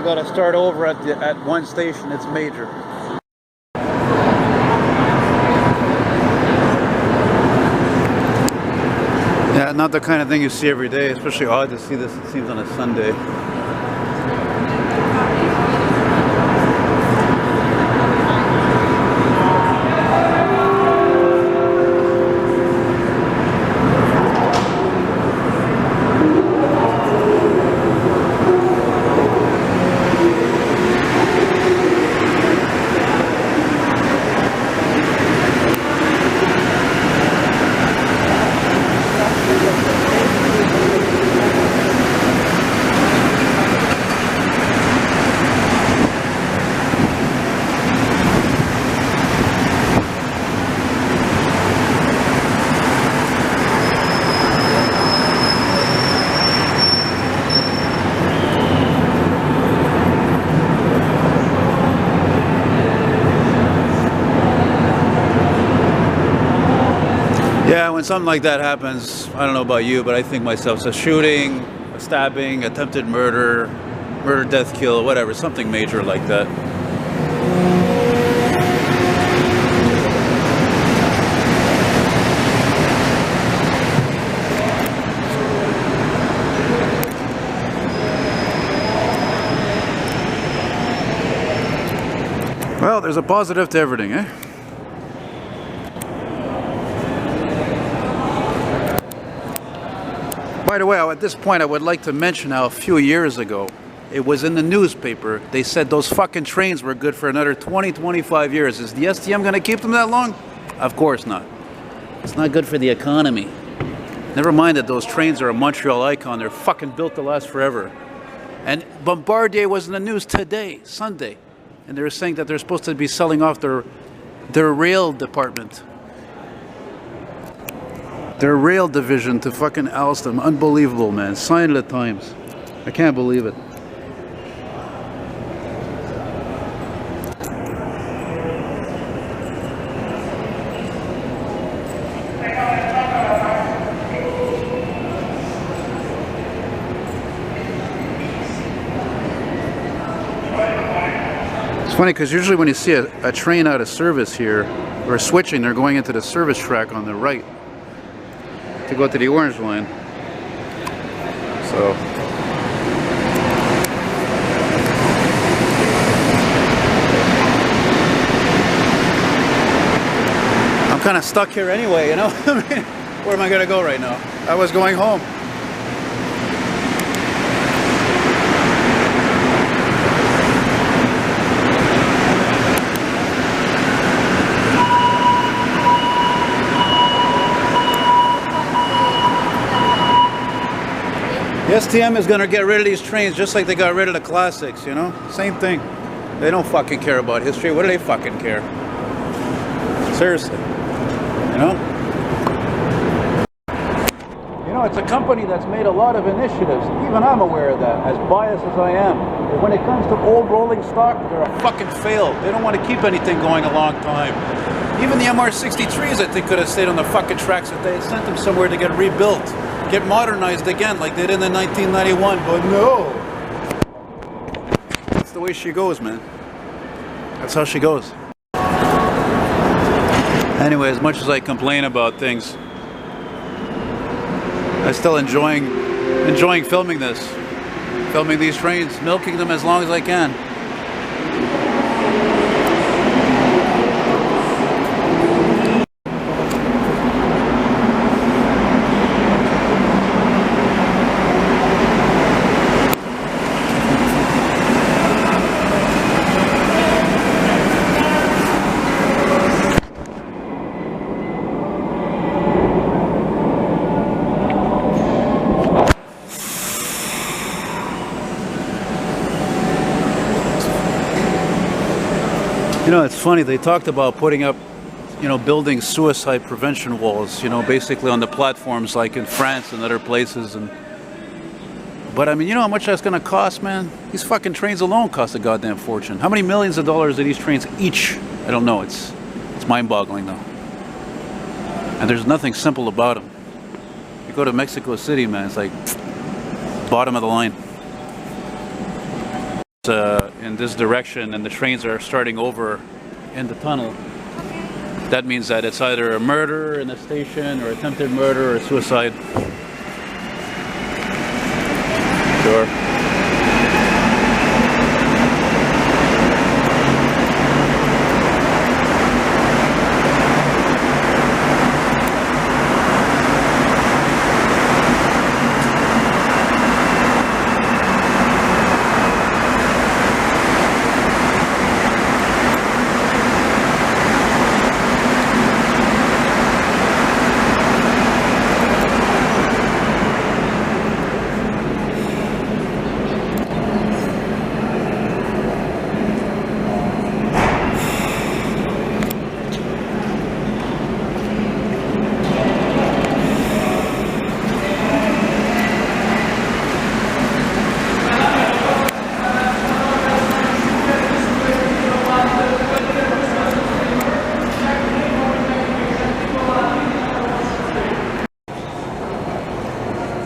we got to start over at one station. It's major. Yeah, not the kind of thing you see every day. Especially odd to see this, it seems, on a Sunday. Yeah, when something like that happens, I don't know about you, but I think myself, it's a shooting, a stabbing, attempted murder, murder, death, kill, whatever, something major like that. Well, there's a positive to everything, eh? By the way, at this point, I would like to mention how a few years ago, it was in the newspaper, they said those fucking trains were good for another 20, 25 years. Is the STM going to keep them that long? Of course not. It's not good for the economy. Never mind that those trains are a Montreal icon. They're fucking built to last forever. And Bombardier was in the news today, Sunday. And they were saying that they're supposed to be selling off their rail department. Their rail division to fucking Alstom. Unbelievable, man. Sign of the times. I can't believe it. It's funny because usually when you see a train out of service here, or switching, they're going into the service track on the right to go to the orange line. So I'm kind of stuck here anyway, you know. I mean, where am I gonna go right now? I was going home. The STM is going to get rid of these trains just like they got rid of the classics, you know? Same thing. They don't fucking care about history. What do they fucking care? Seriously. You know? You know, it's a company that's made a lot of initiatives. Even I'm aware of that, as biased as I am. But when it comes to old rolling stock, they're a fucking fail. They don't want to keep anything going a long time. Even the MR63s, I think, could have stayed on the fucking tracks if they had sent them somewhere to get rebuilt. Get modernized again like they did in 1991, but no. That's the way she goes, man. That's how she goes. Anyway, as much as I complain about things, I'm still enjoying filming this. Filming these trains, milking them as long as I can. You know, it's funny, they talked about putting up, you know, building suicide prevention walls, you know, basically on the platforms like in France and other places. But I mean, you know how much that's going to cost, man? These fucking trains alone cost a goddamn fortune. How many millions of dollars are these trains each? I don't know. It's mind-boggling, though. And there's nothing simple about them. You go to Mexico City, man, it's like bottom of the line. in this direction and the trains are starting over in the tunnel, that means that it's either a murder in the station or attempted murder or suicide. Sure.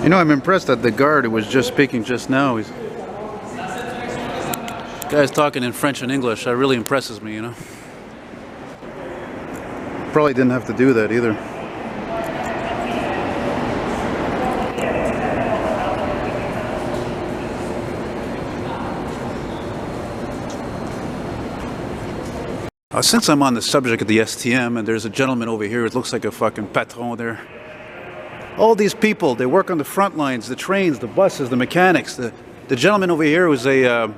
You know, I'm impressed that the guard who was just speaking just now, this guy's talking in French and English. That really impresses me, you know. Probably didn't have to do that either. Since I'm on the subject of the STM, and there's a gentleman over here, it looks like a fucking patron there. All these people, they work on the front lines, the trains, the buses, the mechanics. The gentleman over here was a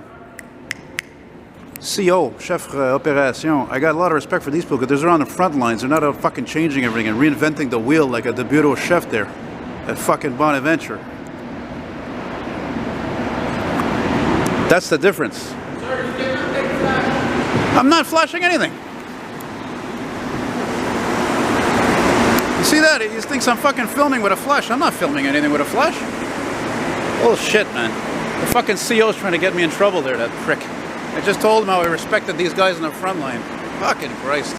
CO, chef opération. I got a lot of respect for these people because they're on the front lines. They're not out fucking changing everything and reinventing the wheel like a debutant chef there at fucking Bonaventure. That's the difference. I'm not flashing anything. You see that? He thinks I'm fucking filming with a flash. I'm not filming anything with a flash. Oh shit, man. The fucking CO's trying to get me in trouble there, that prick. I just told him how I respected these guys on the front line. Fucking Christ.